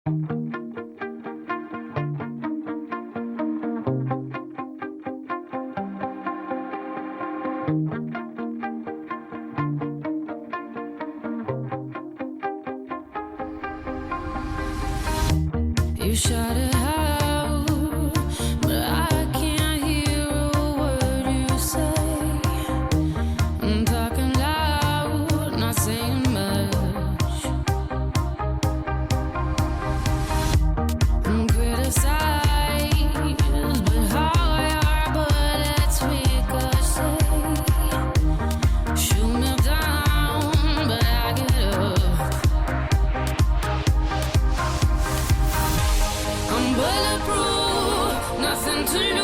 You shout it out, but I can't hear a word you say. I'm talking loud, not saying much. I'm criticized, but how your bullets ricochet. Shoot me down, but I get up. I'm bulletproof, nothing to lose.